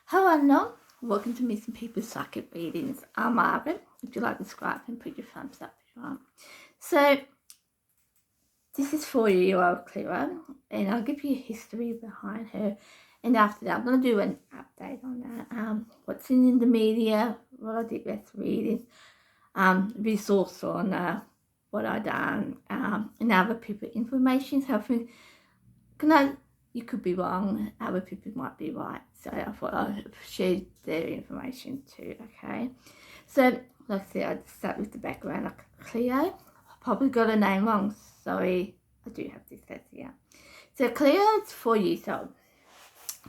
Hello, welcome to Missing People's Psychic Readings. I'm Margaret. If you like, subscribe and put your thumbs up if you want. So, this is 4-year-old Cleo, and I'll give you a history behind her. And after that, I'm going to do an update on that. What's in the media, what I did with readings, resource on what I done, and other people information. So I think, you could be wrong, other people might be right. So I thought I'd share their information too, okay? So, like I said, I'd start with the background. Like Cleo, I probably got her name wrong. Sorry, I do have this here. So Cleo is 4 years old.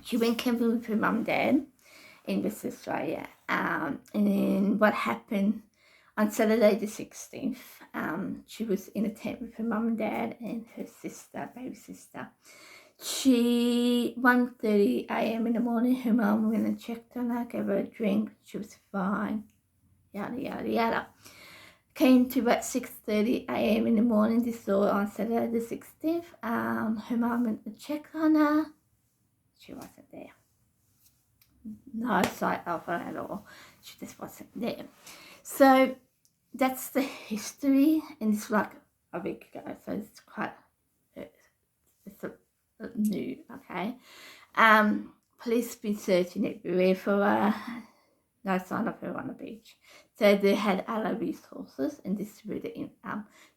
She went camping with her mum and dad in West Australia. And then what happened on Saturday the 16th, she was in a tent with her mum and dad and her sister, baby sister. 1:30 a.m. in the morning, her mum went and checked on her, gave her a drink, she was fine, yada yada yada. Came to about 6:30 a.m. in the morning, this was on Saturday the 16th. Her mum went to check on her, she wasn't there. No sight of her at all, she just wasn't there. So that's the history, and it's like a week ago, so it's quite, it's a new, okay. Police been searching everywhere for her, no sign of her on the beach. So they had other resources, and this is really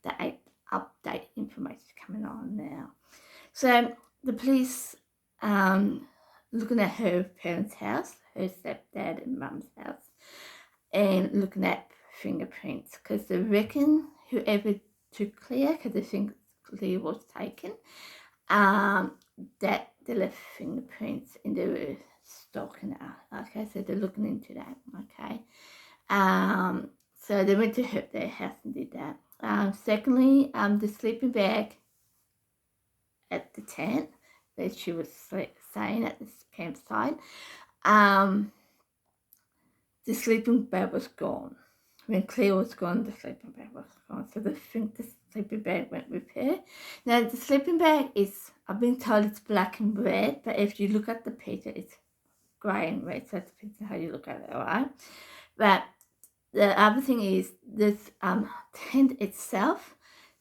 the update information coming on now. So the police looking at her parents' house, her stepdad and mum's house, and looking at fingerprints, because they reckon whoever took Cleo, because they think Cleo was taken, that they left fingerprints and they were stalking her. Okay, so they're looking into that. Okay, so they went to their house and did that. Secondly, the sleeping bag at the tent that she was staying at this campsite, the sleeping bag was gone. When Cleo was gone, the sleeping bag was gone. So they think the sleeping bag went with her. Now, the sleeping bag is, I've been told it's black and red, but if you look at the picture, it's grey and red. So it depends on how you look at it, all right? But the other thing is, this tent itself,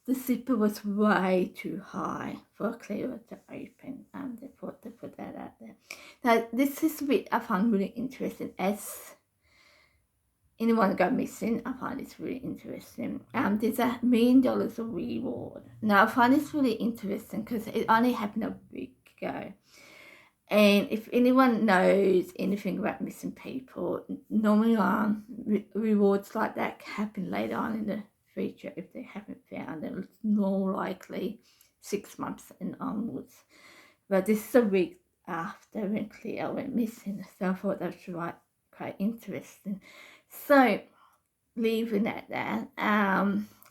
the zipper was way too high for Cleo to open. They put that out there. Now, this is a bit I find really interesting. As anyone got missing, I find it's really interesting. There's $1 million of reward. Now, I find this really interesting because it only happened a week ago. And if anyone knows anything about missing people, normally rewards like that happen later on in the future. If they haven't found them, it's more likely 6 months and onwards. But this is a week after when Cleo went missing, so I thought that was quite interesting. So, leaving at that,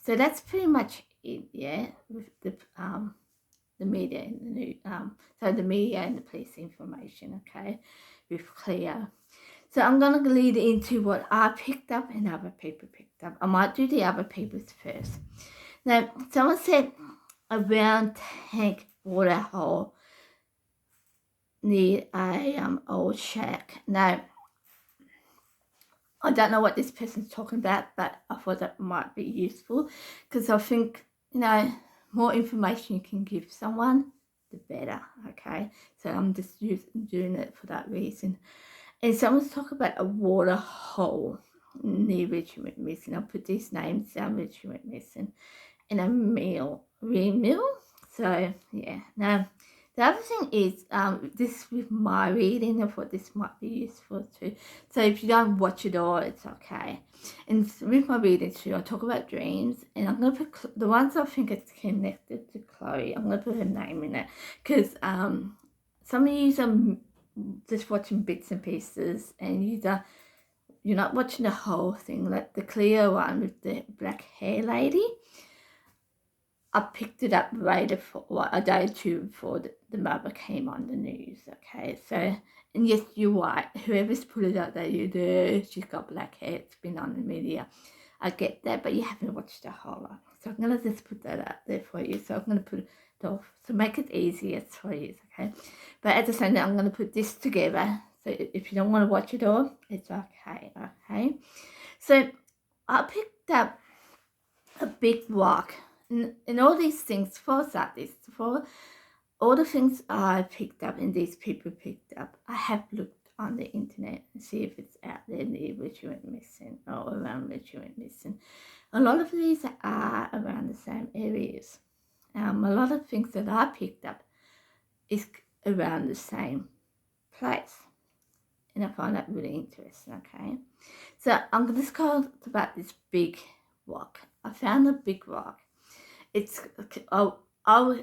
so that's pretty much it, yeah, with the media and the new, so the media and the police information, okay, with Cleo. So I'm going to lead into what I picked up and other people picked up. I might do the other people's first. Now, someone said a round tank water hole near a old shack. Now, I don't know what this person's talking about, but I thought that might be useful, because I think, more information you can give someone, the better, okay? So I'm just doing it for that reason. And someone's talking about a water hole near which you went missing. I'll put these names down which you went missing. And a mill. So, yeah. Now, the other thing is, this with my reading, I thought this might be useful too. So if you don't watch it all, it's okay. And with my reading too, I talk about dreams, and I'm going to put the ones I think it's connected to Chloe, I'm going to put her name in it, because some of you are just watching bits and pieces, and you're not watching the whole thing. Like the Cleo one with the black hair lady, I picked it up a day or two before the mother came on the news, okay? So, and yes, you're right. Whoever's put it out there, she's got black hair, it's been on the media. I get that, but you haven't watched the whole lot. So I'm going to just put that out there for you. So I'm going to put it off to make it easier for you, okay? But at the same time, I'm going to put this together So if you don't want to watch it all, it's okay, okay? So I picked up a big rock. And all these things, for all the things I picked up and these people picked up, I have looked on the internet and see if it's out there near which you went missing or around which you went missing. A lot of these are around the same areas. A lot of things that I picked up is around the same place. And I find that really interesting, okay? So I'm going to talk about this big rock. I found a big rock. It's, I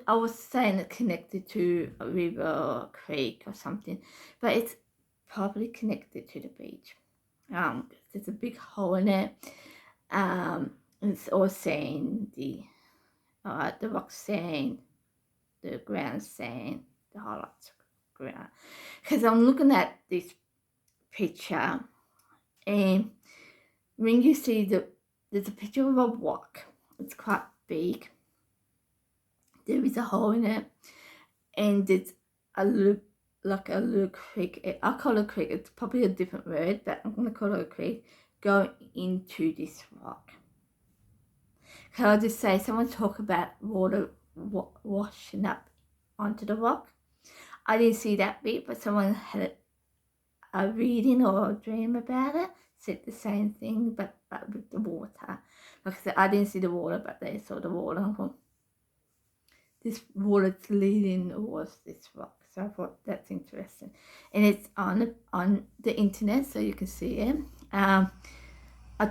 was saying it connected to a river or a creek or something, but it's probably connected to the beach. There's a big hole in it. It's all sand, the rock sand, the ground sand, the whole lot of ground. Because I'm looking at this picture, and when you see there's a picture of a rock. It's quite big. There is a hole in it, and it's a loop, like a little creek. I call it a creek. It's probably a different word, but I'm going to call it a creek going into this rock. Can I just say, someone talk about water washing up onto the rock? I didn't see that bit, but someone had a reading or a dream about it, said the same thing, but with the water. Like I said, I didn't see the water, but they saw the water. This water's leading towards this rock. So I thought that's interesting. And it's on the internet, so you can see it. I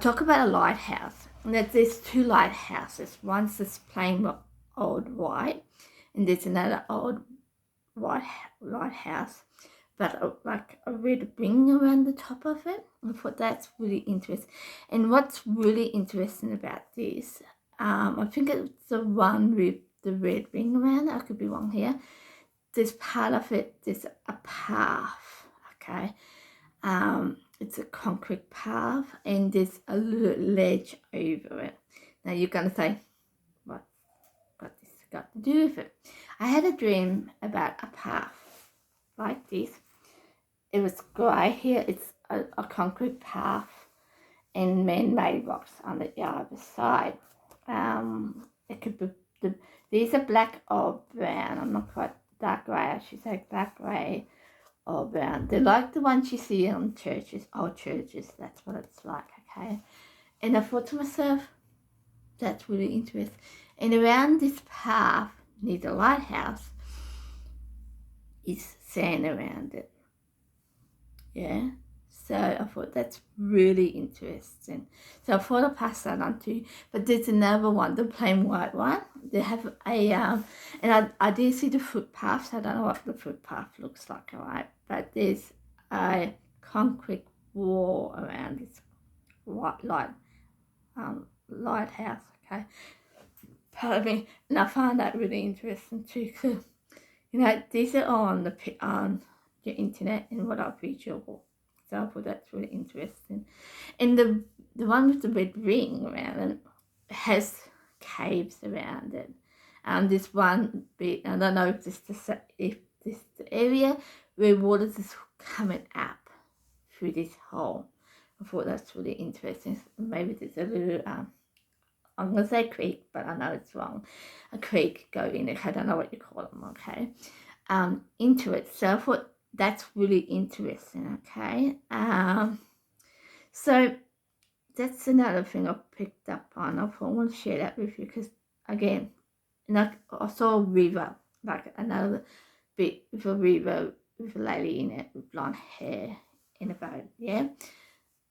talk about a lighthouse. And there's two lighthouses. One's this plain old white, and there's another old white lighthouse, but like a red ring around the top of it. I thought that's really interesting. And what's really interesting about this, I think it's the one with the red ring around it. I could be wrong here. There's part of it, there's a path, okay? It's a concrete path, and there's a little ledge over it. Now you're going to say, what's this got to do with it? I had a dream about a path like this. It was grey here. It's a concrete path and man-made rocks on the other side. It could be these are black or brown. I'm not quite dark grey. I should say black grey or brown. They're like the ones you see on churches, old churches. That's what it's like, okay? And I thought to myself, that's really interesting. And around this path near the lighthouse is sand around it. Yeah, so I thought that's really interesting. So I thought I'd pass that on to you. But there's another one, the plain white one. They have a, and I did see the footpath, so I don't know what the footpath looks like, all right? But there's a concrete wall around this white lighthouse, okay? Pardon me. And I find that really interesting too, because, you know, these are on the internet and what I've visual. So I thought that's really interesting. And the one with the red ring around it has caves around it. This one bit, I don't know if this is the area where water is coming up through this hole. I thought that's really interesting. Maybe there's a little I'm going to say creek, but I know it's wrong. A creek going in, I don't know what you call them, okay? Into it. So I thought that's really interesting, okay? So that's another thing I picked up on. I want to share that with you because, again, and I saw a river, like another bit with a river with a lady in it with blonde hair in a boat, yeah?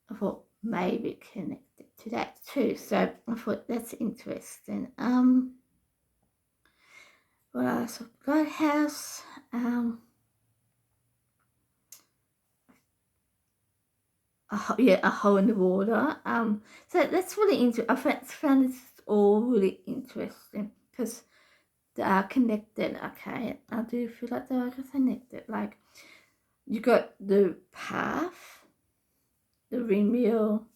I thought maybe connected to that too. So I thought that's interesting. What else? Lighthouse. A hole in the water. So that's really interesting. I found this all really interesting because they are connected. Okay, I do feel like they are connected. Like you got the path, the windmill,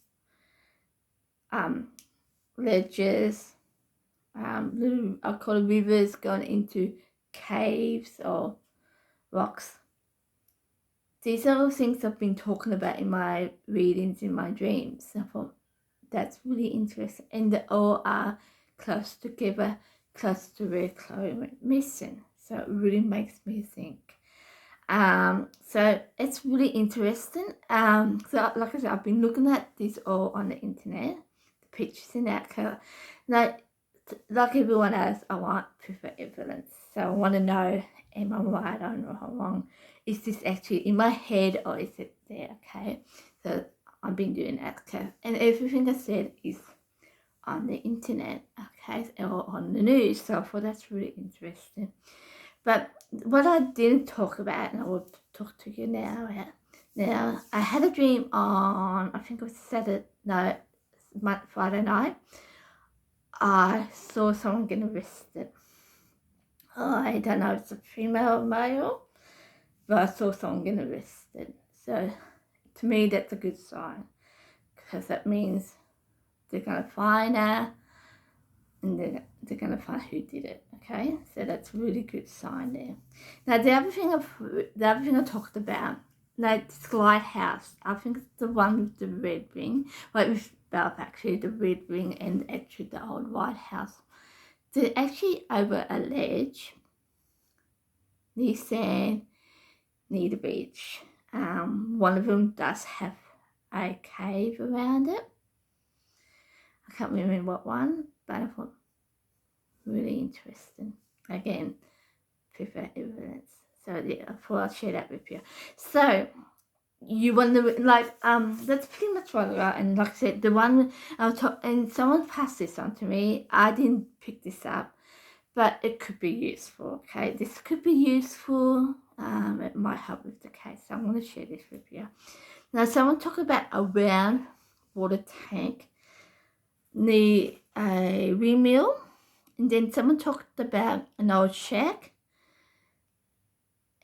ledges, little I call it rivers going into caves or rocks. these are all things I've been talking about in my readings, in my dreams. I thought that's really interesting, and they all are close together, close to where Chloe went missing. So it really makes me think. So it's really interesting. So like I said, I've been looking at this all on the internet, the pictures in that color. Now, like everyone else, I want proof of evidence. So I want to know, am I right or wrong? Is this actually in my head or is it there? Okay, so I've been doing that. Okay, and everything I said is on the internet. Okay, or on the news. So I thought that's really interesting. But what I didn't talk about, and I will talk to you now. Now, I had a dream on, I think it was Friday night. I saw someone get arrested. I don't know if it's a female or male, but I saw someone get arrested. So to me, that's a good sign, because that means they're going to find her and they're going to find who did it. Okay, so that's a really good sign there. Now, the other thing I talked about, now this lighthouse, I think it's the one with the red ring, like with both actually, the red ring and actually the old White House. They're actually over a ledge near sand, near the beach. One of them does have a cave around it. I can't remember what one, but I thought really interesting. Again, proof of evidence. So yeah, I thought I'd share that with you. So you wonder, like, that's pretty much what I got. And like I said, the one I was talking, and someone passed this on to me. I didn't pick this up, but it could be useful. Okay, this could be useful. It might help with the case. So I'm going to share this with you. Now, someone talked about a round water tank near a windmill, and then someone talked about an old shack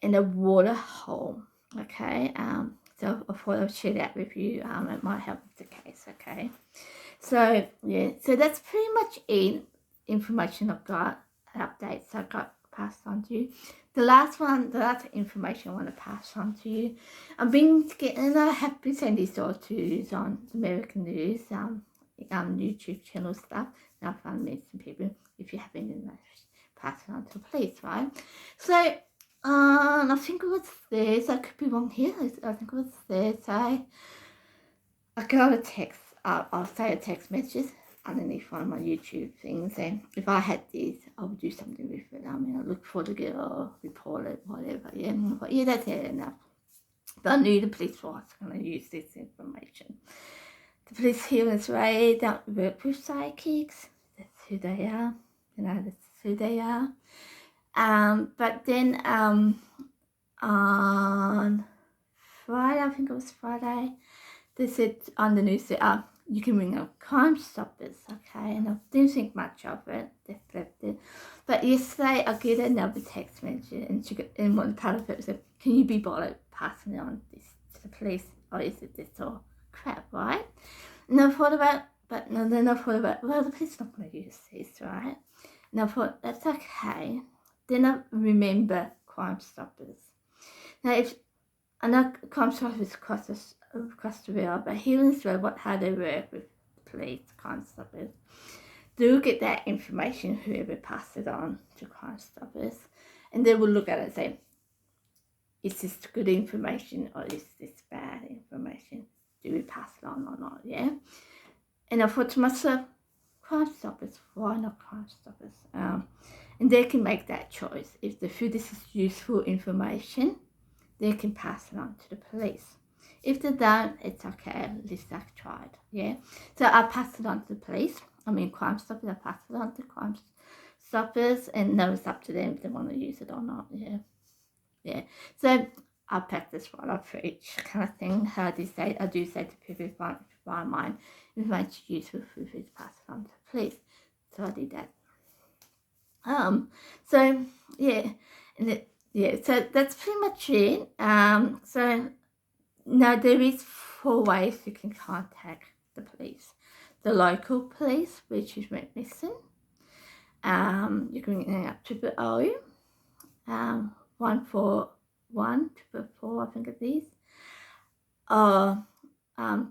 and a water hole. Okay, so I thought I'd share that with you. It might help with the case. Okay, so yeah, so that's pretty much it. Information I've got, updates I got passed on to you. The last information I want to pass on to you. I've been getting, I have been sending this all to you on American News, YouTube channel stuff. And I found some people, if you have any message, pass it on to the police, right? So, I think it was Thursday, I could be wrong here, I think it was Thursday. I got a text, I'll say a text message underneath one of my YouTube things, and if I had this, I would do something with it. I mean, I look for the girl, report it, whatever, yeah. But yeah, that's it enough. But I knew the police were going to use this information. The police here in Australia don't work with psychics. That's who they are. You know, that's who they are. But then on Friday, I think it was Friday, they said on the news that you can ring up Crime Stoppers, okay? And I didn't think much of it. They left it. But yesterday, I get another text message, and one part of it said, "Can you be bothered passing on this to the police, or is it this all crap, right?" And I thought about, well, the police are not going to use this, right? And I thought, that's okay. Then I remember Crime Stoppers. Now, I know Crime Stoppers across the world, but here in Australia, how they work with the police, Crime Stoppers, do get that information, whoever passed it on to Crime Stoppers, and they will look at it and say, is this good information or is this bad information? Do we pass it on or not, yeah? And I thought to myself, Crime Stoppers, why not Crime Stoppers? And they can make that choice. If they feel this is useful information, they can pass it on to the police. If they don't, it's okay, at least I've tried, yeah? So I passed it on to the police, Crime Stoppers, I passed it on to Crime Stoppers, and now it's up to them if they want to use it or not, yeah? Yeah, so I practice what I preach, kind of thing. I do say to people, if I mind, if it's useful for you to pass it on to the police. So I did that. So yeah, so that's pretty much it. So now there is 4 ways you can contact the police. The local police, which is went missing. You can ring up 000, 141 444, I think it is. or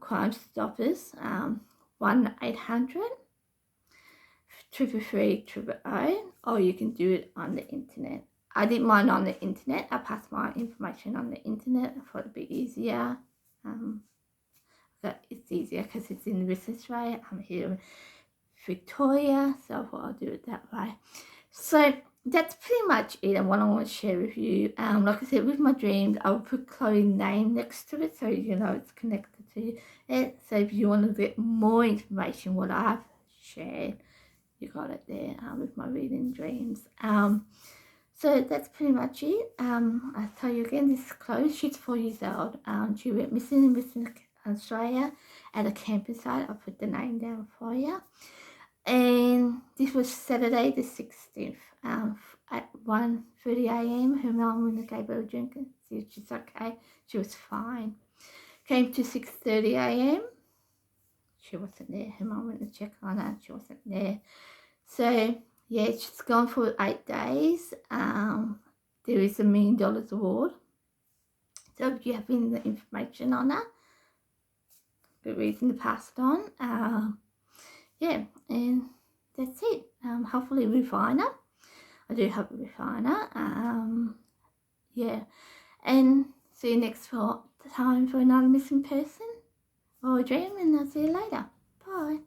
Crime Stoppers, 1-800 333 or you can do it on the internet. I did mine on the internet. I passed my information on the internet. I thought it'd be easier. But it's easier because it's in Western Australia. I'm here in Victoria, so I thought I'll do it that way. So that's pretty much it and what I want to share with you. Like I said, with my dreams, I will put Chloe's name next to it so you know it's connected to it. So if you want to get more information, what I've shared, you got it there with my reading dreams. So that's pretty much it. I'll tell you again, this is Chloe. She's 4 years old. She went missing in Western Australia at a campsite. I'll put the name down for you. And this was Saturday the 16th at 1:30 a.m. Her mum went and gave her a drink and said she's okay. She was fine. Came to 6:30 a.m. She wasn't there. Her mum went to check on her. She wasn't there. So yeah, she's gone for 8 days. There is $1 million award. So if you have any information on her, good reason to pass it on. Yeah, and that's it. Hopefully we find her. I do hope we find her. Yeah, and see you next time for another missing person or a dream, and I'll see you later. Bye.